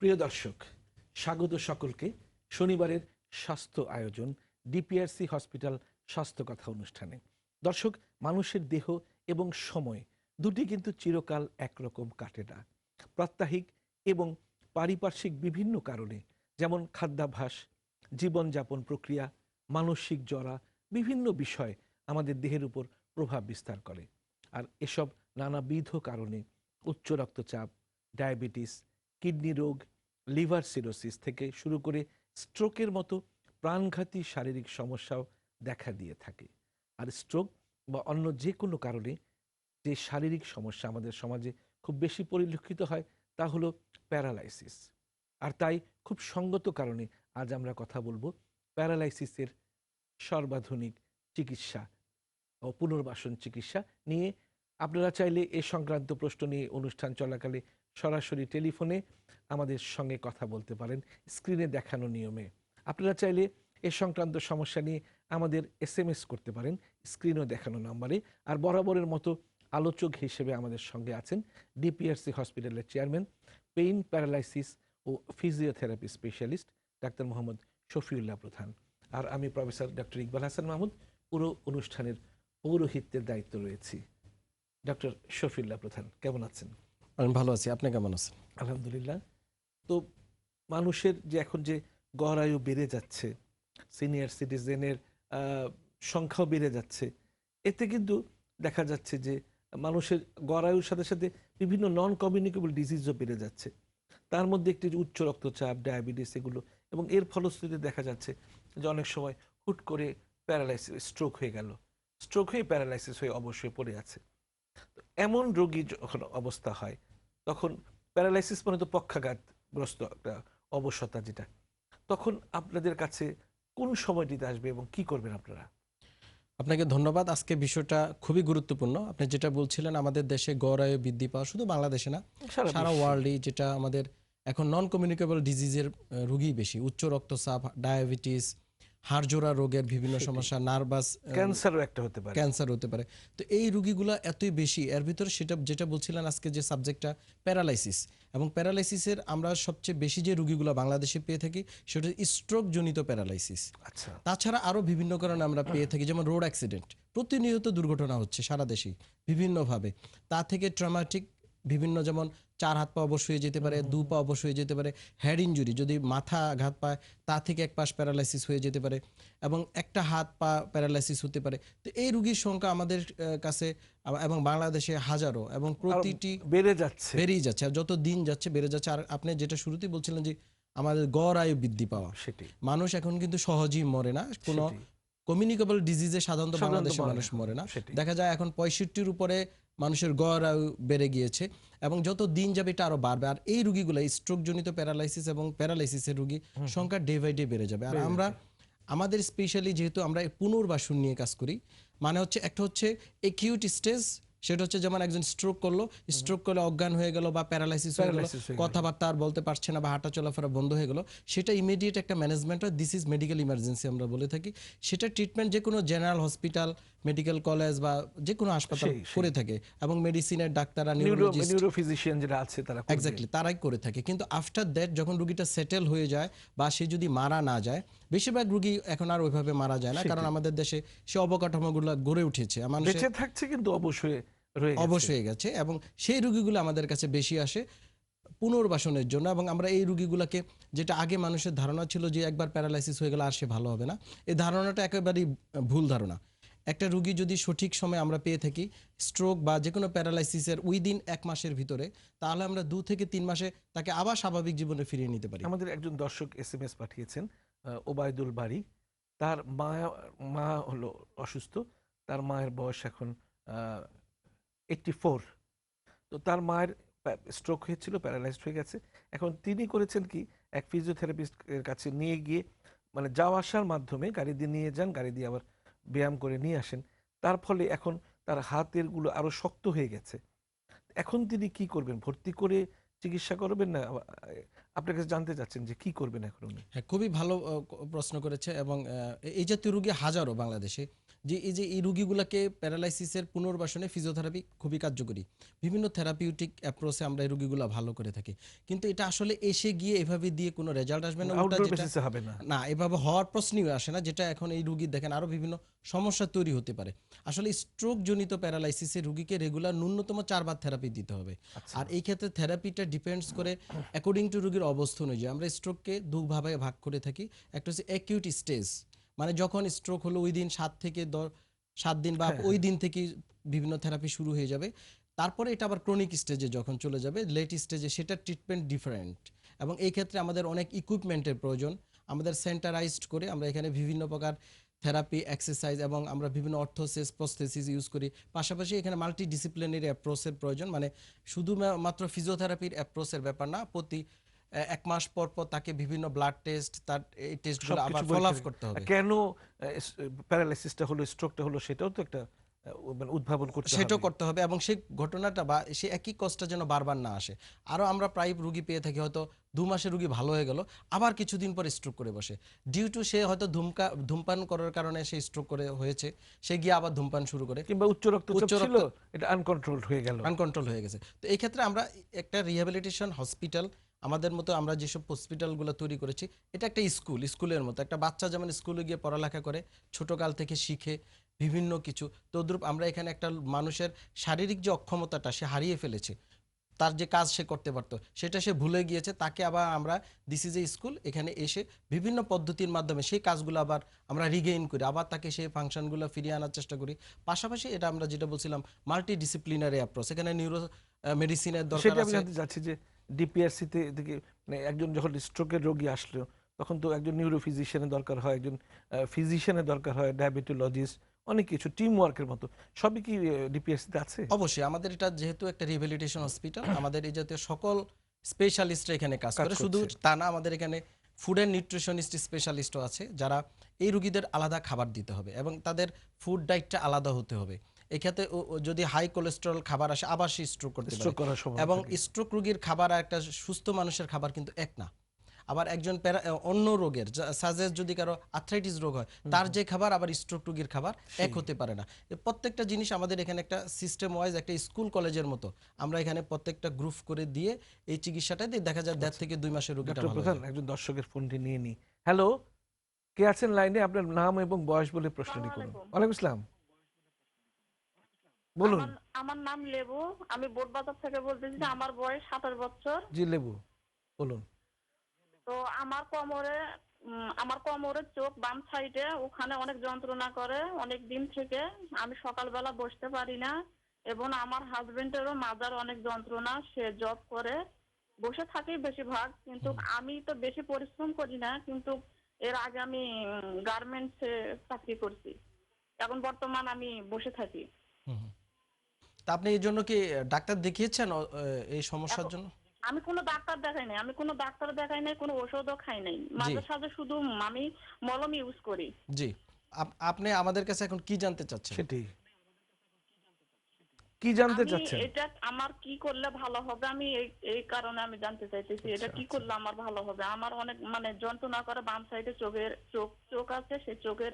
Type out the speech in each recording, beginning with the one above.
প্রিয় দর্শক, স্বাগত সকলকে শনিবারের স্বাস্থ্য আয়োজন ডিপিআরসি হসপিটাল স্বাস্থ্য কথা অনুষ্ঠানে। দর্শক, মানুষের দেহ এবং সময় দুটি কিন্তু চিরকাল একরকম কাটে না। প্রাত্যহিক এবং পারিপার্শ্বিক বিভিন্ন কারণে, যেমন খাদ্যাভ্যাস, জীবনযাপন প্রক্রিয়া, মানসিক জড়া, বিভিন্ন বিষয় আমাদের দেহের উপর প্রভাব বিস্তার করে। আর এসব নানাবিধ কারণে উচ্চ রক্তচাপ, ডায়াবেটিস, কিডনি রোগ, লিভার সিরোসিস থেকে শুরু করে স্ট্রোকের মতো প্রাণঘাতী শারীরিক সমস্যাও দেখা দিয়ে থাকে। আর স্ট্রোক বা অন্য যে কোনো কারণে যে শারীরিক সমস্যা আমাদের সমাজে খুব বেশি পরিলক্ষিত হয় তা হলো প্যারালাইসিস। আর তাই খুব সঙ্গত কারণে আজ আমরা কথা বলবো প্যারালাইসিসের সর্বাধুনিক চিকিৎসা ও পুনর্বাসন চিকিৎসা নিয়ে। আপনারা চাইলে এ সংক্রান্ত প্রশ্ন নিয়ে অনুষ্ঠান চলাকালে সরাসরি টেলিফোনে আমাদের সঙ্গে কথা বলতে পারেন স্ক্রিনে দেখানো নিয়মে। আপনারা চাইলে এ সংক্রান্ত সমস্যা নিয়ে আমাদের SMS করতে পারেন স্ক্রিনও দেখানো নম্বরে। আর বরাবরের মতো আলোচক হিসেবে আমাদের সঙ্গে আছেন ডিপিআরসি হসপিটালের চেয়ারম্যান, পেইন, প্যারালাইসিস ও ফিজিওথেরাপি স্পেশালিস্ট ডাক্তার মোহাম্মদ শফিউল্লাহ প্রধান। আর আমি প্রফেসর ডক্টর ইকবাল হাসান মাহমুদ, পুরো অনুষ্ঠানের পৌরোহিত্যের দায়িত্ব রয়েছি। ডক্টর শফিউল্লাহ প্রধান, কেমন আছেন? আমি ভালো আছি, আপনি কেমন আছেন? আলহামদুলিল্লাহ। তো মানুষের যে এখন যে গড় আয়ু বেড়ে যাচ্ছে, সিনিয়র সিটিজেনের সংখ্যাও বেড়ে যাচ্ছে, এতে কিন্তু দেখা যাচ্ছে যে মানুষের গড় আয়ুর সাথে সাথে বিভিন্ন নন কমিউনিকেবল ডিজিজও বেড়ে যাচ্ছে। তার মধ্যে একটি যে উচ্চ রক্তচাপ, ডায়াবেটিস, এগুলো, এবং এর ফলশ্রুতিতে দেখা যাচ্ছে যে অনেক সময় হুট করে প্যারালাইসিস, স্ট্রোক হয়ে গেল, স্ট্রোক হয়ে প্যারালাইসিস হয়ে অবশ্যই পড়ে আছে। এমন রোগী যখন অবস্থা হয় তখন প্যারালাইসিস মানে তো পক্ষাঘাতগ্রস্ত একটা অবসতা, যেটা তখন আপনাদের কাছে কোন সময়টিতে আসবে এবং কি করবেন আপনারা? আপনাকে ধন্যবাদ। আজকে বিষয়টা খুবই গুরুত্বপূর্ণ। আপনি যেটা বলছিলেন, আমাদের দেশে গড় আয়ু বৃদ্ধি পাওয়া শুধু বাংলাদেশে না, সারা ওয়ার্ল্ডে, যেটা আমাদের এখন নন কমিউনিকেবল ডিজিজের রোগী বেশি। উচ্চ রক্তচাপ, ডায়াবেটিস, হাড়জোড়া রোগের বিভিন্ন সমস্যা, নার্ভাস, ক্যান্সারও একটা হতে পারে, ক্যান্সার হতে পারে। তো এই রোগীগুলো এতই বেশি। এর ভিতরে সেটা যেটা বলছিলেন আজকে যে সাবজেক্টটা, প্যারালাইসিস। এবং প্যারালাইসিসের আমরা সবচেয়ে বেশি যে রোগীগুলো বাংলাদেশে পেয়ে থাকি সেটা স্ট্রোক জনিত প্যারালাইসিস। আচ্ছা। তাছাড়া আরও বিভিন্ন কারণে আমরা পেয়ে থাকি, যেমন রোড অ্যাক্সিডেন্ট, প্রতিনিয়ত দুর্ঘটনা হচ্ছে সারা দেশেই বিভিন্নভাবে। তা থেকে ট্রমাটিক বিভিন্ন, যেমন 4 হাত পা অবশ হয়ে যেতে পারে, 2 পা অবশ হয়ে যেতে পারে, হেড ইনজুরি, যদি মাথা আঘাত পায় তা থেকে এক পাশ প্যারালাইসিস হয়ে যেতে পারে, এবং একটা হাত পা প্যারালাইসিস হতে পারে। তো এই রোগীর সংখ্যা আমাদের কাছে এবং বাংলাদেশে হাজারো, এবং প্রতিটি বেড়েই যাচ্ছে, আর যত দিন যাচ্ছে বেড়ে যাচ্ছে। আর আপনি যেটা শুরুতেই বলছিলেন যে আমাদের গড় আয়ু বৃদ্ধি পাওয়া, মানুষ এখন কিন্তু সহজেই মরে না, কোনো কমিউনিকেবল ডিজিজে সাধারণত বাংলাদেশের মানুষ মরে না। দেখা যায় এখন 65-র উপরে মানুষের গড় আয়ু বেড়ে গিয়েছে, এবং যত দিন যাবে এটা আরো বাড়বে। আর এই রোগীগুলো, স্ট্রোক জনিত প্যারালাইসিস এবং প্যারালাইসিসের রোগী সংখ্যা ডে বাই ডে বেড়ে যাবে। আর আমরা আমাদের স্পেশালি যেহেতু আমরা পুনর্বাসন নিয়ে কাজ করি, মানে হচ্ছে একটা হচ্ছে একিউট স্টেজ, সেটা হচ্ছে যেমন একজন স্ট্রোক করলে অজ্ঞান হয়ে গেল বা প্যারালাইসিস হয়ে গেল, কথাবার্তা আর বলতে পারছে না বা হাঁটা চলাফেরা বন্ধ হয়ে গেল, সেটা ইমিডিয়েট একটা ম্যানেজমেন্ট হয়। দিস ইজ মেডিকেল ইমার্জেন্সি আমরা বলে থাকি। সেটা ট্রিটমেন্ট যে কোনো জেনারেল হসপিটাল, মেডিকেল কলেজ বা যে কোনো হাসপাতাল করে থাকে, এবং মেডিসিনের ডাক্তাররা, নিউরোফিজিশিয়ান যারা আছে তারা এক্স্যাক্টলি তারাই করে থাকে। কিন্তু আফটার দ্যাট যখন রুগীটা সেটেল হয়ে যায় বা সে যদি মারা না যায়, বেশিরভাগ রুগী এখন আর ওইভাবে মারা যায় না, কারণ আমাদের দেশে সে অবকাঠামোগুলো গড়ে উঠেছে, বেঁচে থাকছে, কিন্তু অবশ হয়ে গেছে, এবং সেই রুগীগুলো আমাদের কাছে বেশি আসে পুনর্বাসনের জন্য। এবং আমরা এই রুগীগুলোকে, যেটা আগে মানুষের ধারণা ছিল যে একবার প্যারালাইসিস হয়ে গেলে আর সে ভালো হবে না, এই ধারণাটা একেবারেই ভুল ধারণা। একটা রুগী যদি সঠিক সময় আমরা পেয়ে থাকি, স্ট্রোক বা যে কোনো প্যারালাইসিসের উইদিন 1 মাসের ভিতরে, তাহলে আমরা 2 থেকে 3 মাসে তাকে আবার স্বাভাবিক জীবনে ফিরিয়ে নিতে পারি। আমাদের একজন দর্শক SMS পাঠিয়েছেন, ওবায়দুল বাড়ি, তার মা হলো অসুস্থ, তার মায়ের বয়স এখন 84। তো তার মায়ের স্ট্রোক হয়েছিল, প্যারালাইজড হয়ে গেছে। এখন তিনি করেছেন কি, এক ফিজিওথেরাপিস্টের কাছে নিয়ে গিয়ে, মানে যাওয়া আসার মাধ্যমে গাড়ি দিয়ে নিয়ে যান, গাড়ি দিয়ে আবার ব্যায়াম করে নিয়ে আসেন। তার ফলে এখন তার হাতের গুলো আরো শক্ত হয়ে গেছে। এখন তিনি কি করবেন? ভর্তি করে চিকিৎসা করবেন, না আপনার কাছে জানতে চাচ্ছেন যে কি করবেন এখন উনি? হ্যাঁ, খুবই ভালো প্রশ্ন করেছে। এবং এই জাতীয় রোগী হাজারো বাংলাদেশে, যে এই রুগীগুলোকে প্যারালাইসিসের পুনর্বাসনে ফিজিওথেরাপি খুবই কার্যকরী। বিভিন্ন থেরাপিউটিক অ্যাপ্রোচে আমরা এই রুগীগুলো ভালো করে থাকি। কিন্তু এটা আসলে এসে গিয়ে এভাবে দিয়ে কোনো রেজাল্ট আসবে না। উল্টা আউটডোর যেটা বেসিসে হবে না। না, এভাবে হওয়ার প্রশ্নই আসে না। যেটা এখন এই রুগীর দেখেন আরো বিভিন্ন সমস্যা তৈরি হতে পারে। আসলে স্ট্রোক জনিত প্যারালাইসিসে রুগীকে রেগুলার ন্যূনতম ৪ বার থেরাপি দিতে হবে। আচ্ছা। আর এই ক্ষেত্রে থেরাপিটা ডিপেন্ডস করে অ্যাকর্ডিং টু রুগীর অবস্থা অনুযায়ী। আমরা স্ট্রোককে দুভাবে ভাগ করে থাকি। একটা হচ্ছে অ্যাকিউট স্টেজ, মানে যখন স্ট্রোক হলো ওই দিন ৭ দিন বা হ্যাঁ, ওই দিন থেকেই বিভিন্ন থেরাপি শুরু হয়ে যাবে। তারপরে এটা আবার ক্রনিক স্টেজে যখন চলে যাবে, লেট স্টেজে সেটার ট্রিটমেন্ট ডিফারেন্ট। এবং এই ক্ষেত্রে আমাদের অনেক ইকুইপমেন্টের প্রয়োজন। আমাদের সেন্টারাইজড করে আমরা এখানে বিভিন্ন প্রকার থেরাপি, এক্সারসাইজ এবং আমরা বিভিন্ন অর্থোসেস, প্রস্থেসিস ইউজ করি। পাশাপাশি এখানে মাল্টি ডিসিপ্লিনারি অ্যাপ্রোচের প্রয়োজন, মানে শুধুমাত্র ফিজিওথেরাপির অ্যাপ্রোচের ব্যাপার না। প্রতি ১ মাস পর তাকে বিভিন্ন ব্লাড টেস্ট, তার এই টেস্টগুলো আবার সবকিছু ফলো পরীক্ষা আপ করতে হবে। কেন প্যারালাইসিসটা হলো, স্ট্রোকটা হলো, সেটাও তো একটা মানে উদ্ভাবন করতে সেটাও হবে। করতে হবে এবং সেই ঘটনাটা বা সেই একই কষ্টটা যেন বারবার না আসে। আরও আমরা প্রায় রুগী পেয়ে থাকি, হয়তো ২ মাসে রুগী ভালো হয়ে গেল, আবার কিছুদিন পর স্ট্রোক করে বসে। ডিউ টু সে হয়তো ধূমপান করার কারণে সে স্ট্রোক করে হয়েছে, সে গিয়ে আবার ধূমপান শুরু করে, কিংবা উচ্চ রক্তচাপ উচ্চ ছিল, রক্ত এটা আনকন্ট্রোলড হয়ে গেল। আনকন্ট্রোল হয়ে গেছে। তো এই ক্ষেত্রে আমরা একটা রিহ্যাবিলিটেশন হসপিটাল, আমাদের মতো আমরা যেসব হসপিটালগুলো তৈরি করেছি, এটা একটা স্কুলের মতো। একটা বাচ্চা যেমন স্কুলে গিয়ে পড়ালেখা করে, ছোটকাল থেকে শিখে বিভিন্ন কিছু, তদ্রূপ আমরা এখানে একটা মানুষের শারীরিক যে অক্ষমতাটা সে হারিয়ে ফেলেছে, তার যে কাজ সে করতে পারতো সেটা সে ভুলে গিয়েছে, তাকে আবার আমরা দিস ইজ এ স্কুল, এখানে এসে বিভিন্ন পদ্ধতির মাধ্যমে সেই কাজগুলো আবার আমরা রিগেইন করি, আবার তাকে সেই ফাংশনগুলো ফিরিয়ে আনার চেষ্টা করি। পাশাপাশি এটা আমরা যেটা বলছিলাম মাল্টি ডিসিপ্লিনারি অ্যাপ্রোচ, এখানে নিউরো মেডিসিনের দরকার সেটা আমি আছে। জানতে চাচ্ছি যে ডিপিআরসি থেকে মানে একজন যখন স্ট্রোকের রোগী আসলো, তখন তো একজন নিউরো ফিজিশিয়ানের দরকার হয়, একজন ফিজিশিয়ানের দরকার হয়, ডায়াবেটোলজিস্ট, অনেক কিছু, টিম ওয়ার্কের মতো। সবই কি ডিপিআরসিতে আছে? অবশ্যই আমাদের এটা যেহেতু একটা রিহ্যাবিলিটেশন হসপিটাল, আমাদের এই জাতীয় সকল স্পেশালিস্টরা এখানে কাজ কাজ করে। শুধু করছে। তা না, আমাদের এখানে ফুড অ্যান্ড নিউট্রিশনিস্ট স্পেশালিস্টও আছে, যারা এই রুগীদের আলাদা খাবার দিতে হবে এবং তাদের ফুড ডায়েটটা আলাদা হতে হবে। এক্ষেত্রে যদি হাই কোলেস্টেরল খাবার আসে, আবার সে স্ট্রোক করতে পারে। স্ট্রোক করার সময় এবং থাকে। স্ট্রোক রোগীর খাবার আর একটা সুস্থ মানুষের খাবার কিন্তু এক না। আবার একজন অন্য রোগের সাজেস যদি কারো আর্থ্রাইটিস রোগ হয়, তার যে খাবার আবার স্ট্রোক রোগীর খাবার এক হতে পারে না। প্রত্যেকটা জিনিস আমাদের এখানে একটা সিস্টেম ওয়াইজ, একটা স্কুল কলেজের মতো আমরা এখানে প্রত্যেকটা গ্রুপ করে দিয়ে এই চিকিৎসাটা দিয়ে দেখা যায় ১.৫ থেকে ২ মাসের রোগীটা ডক্টর ভালো প্রধান, হয়। একজন দর্শকের ফোনটি নিয়ে নি। হ্যালো, কে আছেন লাইনে? আপনার নাম এবং বয়স বলে প্রশ্নটি করুন। আসসালামু আলাইকুম। ওয়ালাইকুম আসসালাম, বলুন। আমার আমার নাম লেবু। আমি বোটবাজার থেকে বলতেছি যে আমার বয়স ২৭ বছর। জি লেবু, বলুন। তো আমার কোমরের চোখ বাম সাইডে, ওখানে অনেক যন্ত্রণা করে অনেক দিন থেকে। আমি সকালবেলা বসতে পারি না এবং আমার হাজবেন্ডেরও মাজার অনেক যন্ত্রণা। সে জব করে, বসে থাকি বেশিরভাগ, কিন্তু আমি তো বেশি পরিশ্রম করি না। কিন্তু এর আগে আমি গার্মেন্টসে চাকরি করছি। এখন বর্তমান আমি বসে থাকি। হুম, হুম। তা আপনি এই জন্য কি ডাক্তার দেখিয়েছেন এই সমস্যার এখন জন্য? আমি কোনো ডাক্তার দেখাই নাই, কোনো ওষুধও খাই নাই। জি, মাঝে সাঝে শুধু আমি মলম ইউজ করি। জি। আপনি আমাদের কাছে এখন কি জানতে চাচ্ছেন? সেটি কি জানতে আমি চাচ্ছেন? এটা আমার কি করলে ভালো হবে, আমি এই এই কারণে আমি জানতে চাইতেছি আচ্ছা এটা কি আচ্ছা করলে আমার ভালো হবে। আমার অনেক মানে যন্ত্রণা করে বাম সাইডে, চোখ আছে, সেই চোখের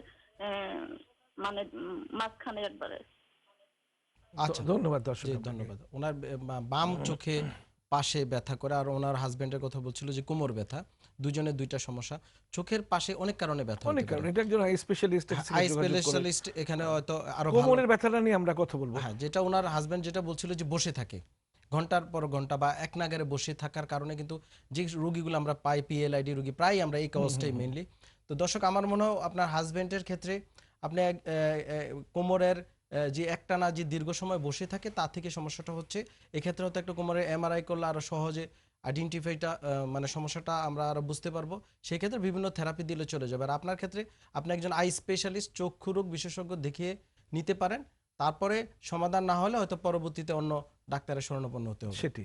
মানে মাঝখানে একবারে। আচ্ছা, ধন্যবাদ দর্শক জি আপনাকে। ধন্যবাদ। উনার বাম চোখে পাশে ব্যথা করে, আর ওনার হাজবেন্ডের কথা বলছিল যে কোমর ব্যথা। দুজনের ২ টা সমস্যা। চোখের পাশে অনেক কারণে ব্যথা অনেক হতে পারে। কারণ, এটা একজন আই স্পেশালিস্টের আই সাথে যোগাযোগ করে। স্পেশালিস্ট এখানে হয়তো আরো ভালো। কোমরের ব্যথাটা নিয়ে আমরা কথা বলবো। হ্যাঁ, যেটা ওনার হাজবেন্ড যেটা বলছিল যে বসে থাকে। ঘন্টার পর ঘন্টা বা এক নাগাড়ে বসে থাকার কারণে কিন্তু যে রোগীগুলো আমরা পাই, পিএলআইডি রোগী, প্রায় আমরা এই কজটাই মেইনলি। তো দর্শক, আমার মনে হয় আপনার হাজবেন্ডের ক্ষেত্রে আপনি কোমরের যে একটানা যে দীর্ঘ সময় বসে থাকে তা থেকে সমস্যাটা হচ্ছে। এক্ষেত্রে হয়তো একটা কোমরের এমআরআই করলে আরো সহজে আইডেন্টিফাইটা মানে সমস্যাটা আমরা আরো বুঝতে পারবো। সেই ক্ষেত্রে বিভিন্ন থেরাপি দিলে চলে যাবে। আর আপনার ক্ষেত্রে আপনি একজন আই স্পেশালিস্ট, চক্ষু রোগ বিশেষজ্ঞ দেখিয়ে নিতে পারেন। তারপরে সমাধান না হলে হয়তো পরবর্তীতে অন্য ডাক্তারের শরণাপন্ন হতে হবে। সেটি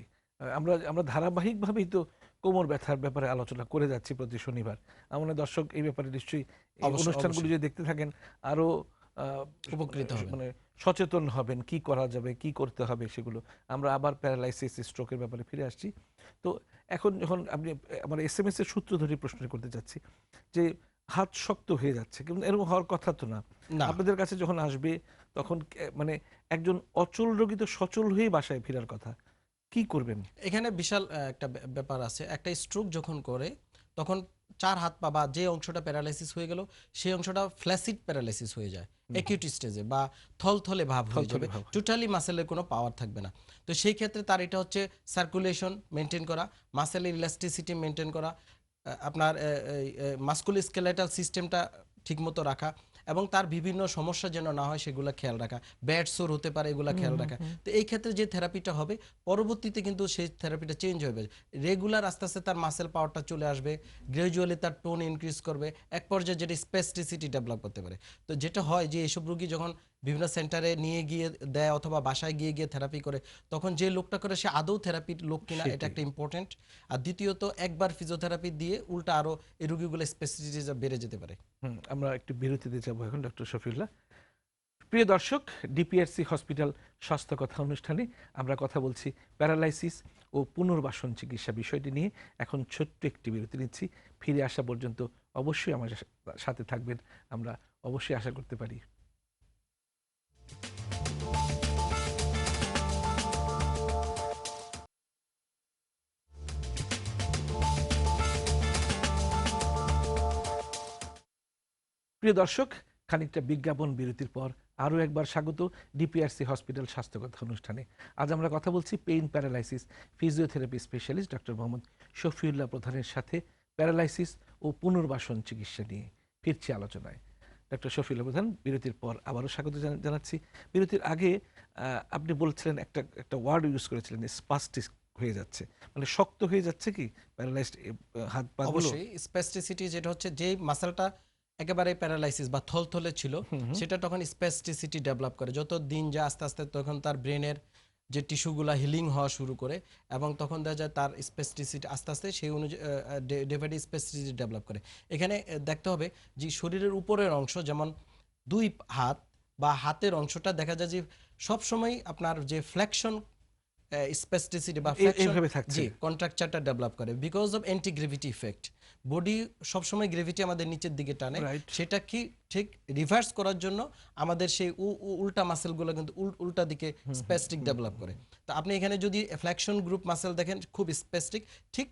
আমরা আমরা ধারাবাহিকভাবেই তো কোমর ব্যথার ব্যাপারে আলোচনা করে যাচ্ছি প্রতি শনিবার। আমাদের দর্শক এই ব্যাপারে নিশ্চয়ই এই অবশ্যই, অনুষ্ঠানগুলো অবশ্যই যদি দেখতে থাকেন, আরো উপকৃত হবেন। মানে সচেতন হবেন কি করা যাবে, কি করতে হবে সেগুলো। আমরা আবার প্যারালাইসিস, স্ট্রোকের ব্যাপারে ফিরে আসছি। তো এখন যখন আপনি আমার এসএমএস এর সূত্র ধরে প্রশ্ন করতে চাচ্ছি যে হাত শক্ত হয়ে যাচ্ছে, কিন্তু এরকম হওয়ার কথা তো না। না, আপনাদের কাছে যখন আসবে তখন মানে একজন অচল রোগী তো সচল হয়েই বাসায় ফেরার কথা, কি করবেন? এখানে বিশাল একটা ব্যাপার আছে। একটা স্ট্রোক যখন করে তখন 4 হাত পা বা যে অংশটা প্যারালাইসিস হয়ে গেল সেই অংশটা ফ্ল্যাসিড প্যারালাইসিস হয়ে যায় অ্যাকিউট স্টেজে, বা থলথলে ভাব হয়ে যাবে, থলথলে ভাব হয়। টোটালি মাসেলের কোনো পাওয়ার থাকবে না। তো সেই ক্ষেত্রে তার এটা হচ্ছে সার্কুলেশন মেনটেন করা, মাসেলের ইলাস্টিসিটি মেনটেন করা, আপনার মাস্কুলোস্কেলেটাল সিস্টেমটা ঠিকমতো রাখা, এবং তার বিভিন্ন সমস্যা যেন না হয় সেগুলো খেয়াল রাখা, ব্যাড সোর হতে পারে এগুলো খেয়াল রাখা। তো এই ক্ষেত্রে যে থেরাপিটা হবে পরবর্তীতে কিন্তু সেই থেরাপিটা চেঞ্জ হবে, রেগুলার আস্তে আস্তে তার মাসেল পাওয়ারটা চলে আসবে, গ্রাজুয়ালি তার টোন ইনক্রিজ করবে, এক পর্যায়ে যেটা স্পেস্টিসিটি ডেভেলপ করতে পারে। তো যেটা হয় যে এইসব রোগী যখন বিভিন্ন সেন্টারে নিয়ে গিয়ে দেয় অথবা বাসায় গিয়ে গিয়ে থেরাপি করে, তখন যে লোকটা করে সে আদৌ থেরাপির লোক কিনা এটা একটা ইম্পর্টেন্ট। আর দ্বিতীয়ত একবার ফিজিওথেরাপি দিয়ে উল্টা আরো এই রোগীগুলো স্পেসিসিটি বেড়ে যেতে পারে। আমরা একটু বিরতিতে যাবো এখন ডক্টর শফিউল্লাহ। প্রিয় দর্শক, ডিপিআরসি হসপিটাল স্বাস্থ্য কথা অনুষ্ঠানে আমরা কথা বলছি প্যারালাইসিস ও পুনর্বাসন চিকিৎসা বিষয়টি নিয়ে। এখন ছোট্ট একটি বিরতি নিচ্ছি, ফিরে আসা পর্যন্ত অবশ্যই আমার সাথে থাকবেন, আমরা অবশ্যই আশা করতে পারি। প্রিয় দর্শক, খানিকটা বিজ্ঞাপন বিরতির পর আরও একবার স্বাগত ডিপিআরসি হসপিটাল স্বাস্থ্য কথা অনুষ্ঠানে। আজ আমরা কথা বলছি pain paralysis physiotherapy specialist doctor Mohammad Shafiullah প্রধানের সাথে প্যারালাইসিস ও পুনর্বাসন চিকিৎসা নিয়ে ফিরছি আলোচনায়। ডক্টর শফিউল্লাহ প্রধান, বিরতির পর আবারও স্বাগত জানাচ্ছি। বিরতির আগে আপনি বলছিলেন একটা একটা ওয়ার্ড ইউজ করেছিলেন, স্পাস্টিক হয়ে যাচ্ছে, মানে শক্ত হয়ে যাচ্ছে কি প্যারালাইজড হাত পা? অবশ্যই স্পেস্টিসিটি যেটা হচ্ছে যে মাসেলটা একেবারে প্যারালাইসিস বা থলথলে ছিল সেটা তখন স্পেস্টিসিটি ডেভেলপ করে, যত দিন যায় আস্তে আস্তে তখন তার ব্রেনের যে টিস্যুগুলা হিলিং হওয়া শুরু করে, এবং তখন দেখা যায় তার স্পেস্টিসিটি আস্তে আস্তে সেই অনুযায়ী ডেভিডি স্পেস্টিসিটি ডেভেলপ করে। এখানে দেখতে হবে যে শরীরের উপরের অংশ যেমন দুই হাত বা হাতের অংশটা দেখা যায় যে সবসময় আপনার যে ফ্লেকশন স্পেস্টিসিটি বা ফ্লেকশন, এইভাবে থাকছে। জি, কন্ট্রাকচারটা ডেভেলপ করে because of anti gravity effect. Body সবসময় গ্রেভিটি আমাদের নিচের দিকে টানে, Right. সেটা কি ঠিক রিভার্স করার জন্য আমাদের সেই উল্টা মাসেলগুলো কিন্তু উল্টা দিকে স্পেস্টিক ডেভেলপ করে। তো আপনি এখানে যদি ফ্লেকশন গ্রুপ মাসেল দেখেন খুব স্পেস্টিক, ঠিক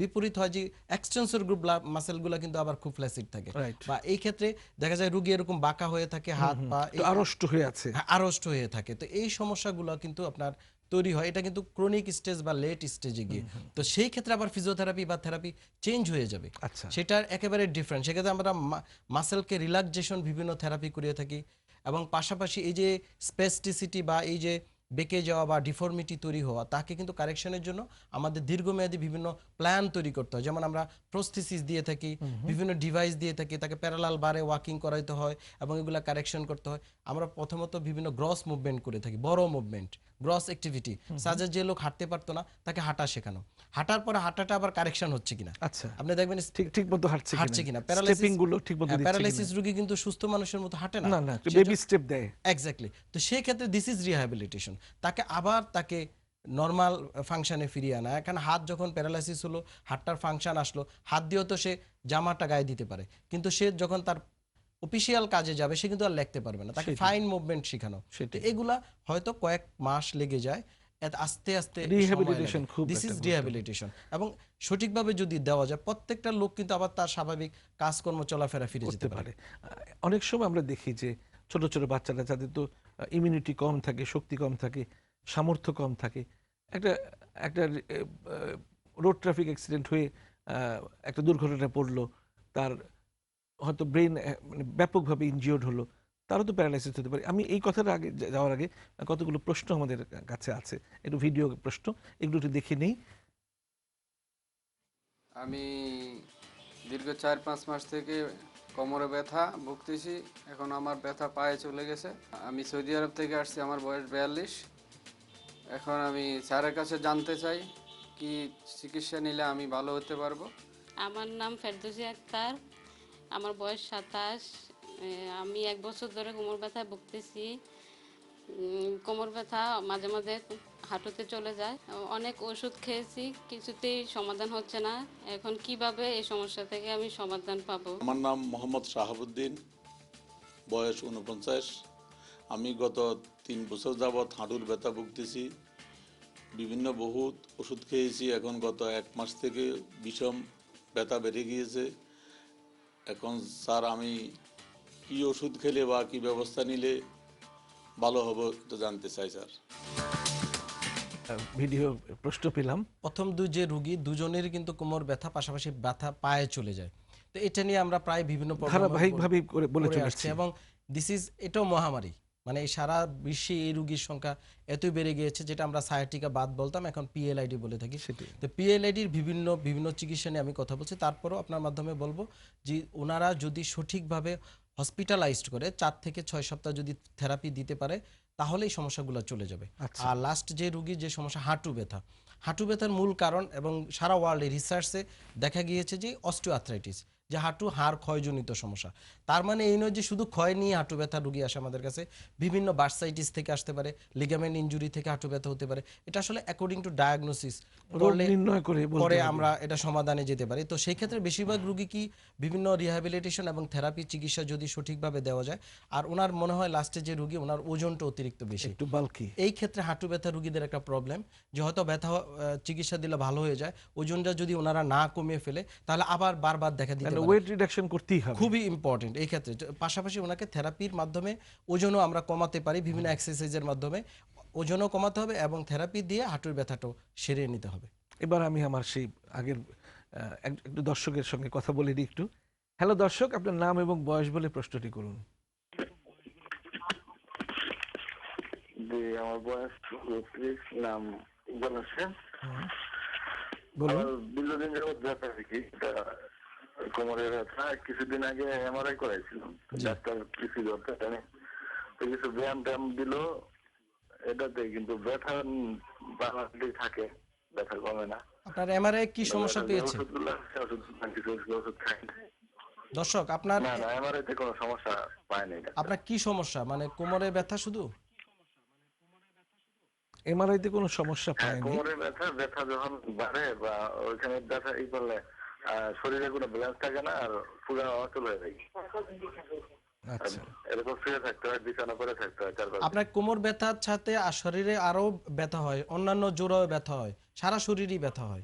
বিপরীত হয় যে এক্সটেন্সর গ্রুপ মাসেলগুলো কিন্তু আবার খুব ফ্ল্যাসিড থাকে। Right. বা এই ক্ষেত্রে দেখা যায় রোগী এরকম বাঁকা হয়ে থাকে, হাত পা তো আড়ষ্ট হয়ে আছে। আড়ষ্ট হয়ে থাকে। তো এই সমস্যাগুলো কিন্তু আপনার তৈরি হয়, এটা কিন্তু ক্রনিক স্টেজ বা লেট স্টেজে গিয়ে। তো সেই ক্ষেত্রে আবার ফিজিওথেরাপি বা থেরাপি চেঞ্জ হয়ে যাবে, আচ্ছা। সেটার একেবারে ডিফারেন্ট। সেক্ষেত্রে আমরা মাসেলকে রিল্যাক্সেশন বিভিন্ন থেরাপি করিয়ে থাকি, এবং পাশাপাশি এই যে স্পেস্টিসিটি বা এই যে বেঁকে যাওয়া বা ডিফর্মিটি তৈরি হওয়া তাকে কিন্তু কারেকশনের জন্য আমাদের দীর্ঘমেয়াদী বিভিন্ন প্ল্যান তৈরি করতে হয়। যেমন আমরা প্রস্থেসিস দিয়ে থাকি, বিভিন্ন ডিভাইস দিয়ে থাকি, তাকে প্যারালাল বারে ওয়াকিং করাইতে হয় এবং এগুলা কারেকশন করতে হয়। আমরা প্রথমত বিভিন্ন গ্রস মুভমেন্ট করে থাকি, বড় মুভমেন্ট, গ্রস অ্যাক্টিভিটি, সাজে যে লোক হাঁটতে পারতো না তাকে হাঁটা শেখানো, হাঁটার পরে হাঁটাটা আবার কারেকশন হচ্ছে কিনা, আচ্ছা, আপনি দেখবেন ঠিক ঠিক মতো হাঁটছে হাঁটছে কিনা। স্টেপিং গুলো ঠিক মতো দিচ্ছে প্যারালাইসিস কিনা? রোগী কিন্তু সুস্থ মানুষের মতো হাঁটে না, না না, বেবি স্টেপ দেয়। এক্স্যাক্টলি। তো সেই ক্ষেত্রে দিস ইজ রিহ্যাবিলিটেশন, তাকে আবার তাকে নর্মাল ফাংশনে ফিরিয়ে আনা। এখন হাত যখন প্যারালাইসিস হলো, হাতটার ফাংশন আসলো, হাত দিয়েও তো সে জামাটা গায়ে দিতে পারে, কিন্তু সে যখন তার অফিসিয়াল কাজে যাবে সে কিন্তু আর লিখতে পারবে না, তাকে সেটাই। ফাইন মুভমেন্ট শেখানো। তো সেটাই। এগুলা হয়তো কয়েক মাস লেগে যায়, আস্তে আস্তে Rehabilitation খুব দিস একটা ইজ গুরুত্বপূর্ণ। রিহ্যাবিলিটেশন, এবং সঠিকভাবে যদি দেওয়া যায় প্রত্যেকটা লোক কিন্তু আবার তার স্বাভাবিক কাজকর্ম চলাফেরা ফিরে যেতে করতে পারে। পারে। অনেক সময় আমরা দেখি যে ছোট ছোট বাচ্চারা যাদের তো ইমিউনিটি কম থাকে, শক্তি কম থাকে, সামর্থ্য কম থাকে, একটা একটা রোড ট্রাফিক অ্যাক্সিডেন্ট হয়ে একটা দুর্ঘটনায় পড়লো, তার হয়তো ব্রেন মানে ব্যাপকভাবে ইনজিওর্ড হলো, তারও তো প্যারালাইসিস হতে পারে। আমি এই কথাটা আগে যাওয়ার আগে কতগুলো প্রশ্ন আমাদের কাছে আছে, একটু ভিডিও প্রশ্ন, এগুলো একটু দেখে নেই। আমি দীর্ঘ 4-5 মাস থেকে কোমরে ব্যথা ভুগতেছি। এখন আমার ব্যথা পায়ে চলে গেছে। আমি সৌদি আরব থেকে আসছি, আমার বয়স 42। এখন আমি স্যারের কাছে জানতে চাই কি চিকিৎসা নিলে আমি ভালো হতে পারবো। আমার নাম ফেরদৌসী আক্তার, আমার বয়স 27। আমি 1 বছর ধরে কোমর ব্যথায় ভুগতেছি। কোমর ব্যথা মাঝে মাঝে হাঁটুতে চলে যায়। অনেক ওষুধ খেয়েছি, কিছুতেই সমাধান হচ্ছে না। এখন কিভাবে এই সমস্যা থেকে আমি সমাধান পাবো? আমার নাম মোহাম্মদ শাহাবুদ্দিন, বয়স ৪৯। আমি গত ৩ বছর যাবৎ হাঁটুর ব্যথা ভুগতেছি। বিভিন্ন বহুত ওষুধ খেয়েছি, এখন গত ১ মাস থেকে বিষম ব্যথা বেড়ে গিয়েছে। এখন স্যার আমি কি ওষুধ খেলে বা কি ব্যবস্থা নিলে ভালো হবে এটা জানতে চাই স্যার। ভিডিও প্রশ্ন পেলাম। প্রথম যে রুগী দুজনেরই কিন্তু কোমর ব্যথা, পাশাপাশি ব্যথা পায়ে চলে যায়। তো এটা নিয়ে আমরা প্রায় বিভিন্ন ধারাবাহিকভাবে বলে চলে আসছি আসছি। এবং এটাও মহামারী, মানে এই সারা বিশ্বে এই রুগীর সংখ্যা এতই বেড়ে গিয়েছে, যেটা আমরা সায়াটিকা বাদ বলতাম, এখন পিএলআইডি বলে থাকি। সেটাই। তো পিএলআইডির বিভিন্ন চিকিৎসা নিয়ে আমি কথা বলছি। তারপরেও আপনার মাধ্যমে বলবো যে ওনারা যদি সঠিকভাবে হসপিটালাইজড করে 4 থেকে 6 সপ্তাহ যদি থেরাপি দিতে পারে, তাহলে এই সমস্যাগুলো চলে যাবে। আচ্ছা। আর লাস্ট যে রুগীর যে সমস্যা হাঁটু ব্যথার মূল কারণ এবং সারা ওয়ার্ল্ডে রিসার্চে দেখা গিয়েছে যে অস্টিওআর্থ্রাইটিস, যে হাড় ক্ষয়জনিত সমস্যা। তার মানে এই নয় যে শুধু ক্ষয় নিয়ে হাঁটু ব্যথা রুগী আসে আমাদের কাছে, বিভিন্ন বার্সাইটিস থেকে আসতে পারে, লিগামেন্ট ইনজুরি থেকে হাঁটু ব্যথা হতে পারে। এটা আসলে অ্যাকর্ডিং টু ডায়াগনোসিস রোগ নির্ণয় করে বলতে পরে হবে। আমরা এটা সমাধানে যেতে পারি। তো সেই ক্ষেত্রে বেশিরভাগ রুগী কি বিভিন্ন রিহ্যাবিলিটেশন এবং থেরাপি চিকিৎসা যদি সঠিকভাবে দেওয়া যায়, আর ওনার মনে হয় লাস্টে যে রুগী ওনার ওজনটা অতিরিক্ত বেশি, একটু বালকি। এই ক্ষেত্রে হাঁটু ব্যথা রুগীদের একটা প্রবলেম যে হয়তো ব্যথা চিকিৎসা দিলে ভালো হয়ে যায়, ওজনটা যদি ওনারা না কমিয়ে ফেলে তাহলে আবার বারবার দেখা দিতে পারে। ওয়েট রিডাকশন করতেই হবে। খুবই ইম্পর্টেন্ট এই ক্ষেত্রে। পাশাপাশি ওনাকে থেরাপির মাধ্যমে ওজনও আমরা কমাতে পারি, বিভিন্ন এক্সারসাইজের মাধ্যমে ওজনও কমাতে হবে এবং থেরাপি দিয়ে হাঁটুর ব্যথাটাও সেরে নিতে হবে। এবার আমি আমার সেই আগের একটু দর্শকের সঙ্গে কথা বলে দিই একটু। হ্যালো দর্শক, আপনার নাম এবং বয়স বলে প্রশ্নটি করুন। জি, আমার বয়স ৩৬, নাম ইকবাল হোসেন। বলুন। আমার দীর্ঘদিন যাবৎ ব্যথা দেখি, কোমরের ব্যথা। কিছুদিন আগে এমআরআই করাইছিলাম, ডাক্তার কিছু ধরতে জানি তো কিছু ব্যায়াম দিল এটাতে, কিন্তু ব্যথা বাংলাদেশে থাকে, ব্যথা কমে না। আপনার এমআরআই কি সমস্যা পেয়েছে? ওষুধ খাই না। দর্শক আপনার না এমআরআইতে কোনো সমস্যা পায়নি। আপনার কি সমস্যা, মানে কোমরে ব্যথা শুধু? এমআরআইতে কোনো সমস্যা পায়নি। কোমরের ব্যথা যখন বাড়ে বা ওইখানে ব্যথা করলে শরীরে কোনো ব্যালেন্স থাকে না, আর পুরো অচল হয়ে যায়। আচ্ছা, এরকম শুয়ে থাকতে হয়, বিছানা করে থাকতে হয় 4-5 দিন। আপনার কোমর ব্যথার সাথে আর শরীরে আরো ব্যথা হয়, অন্যান্য জোড়াও ব্যথা হয়, সারা শরীরই ব্যথা হয়?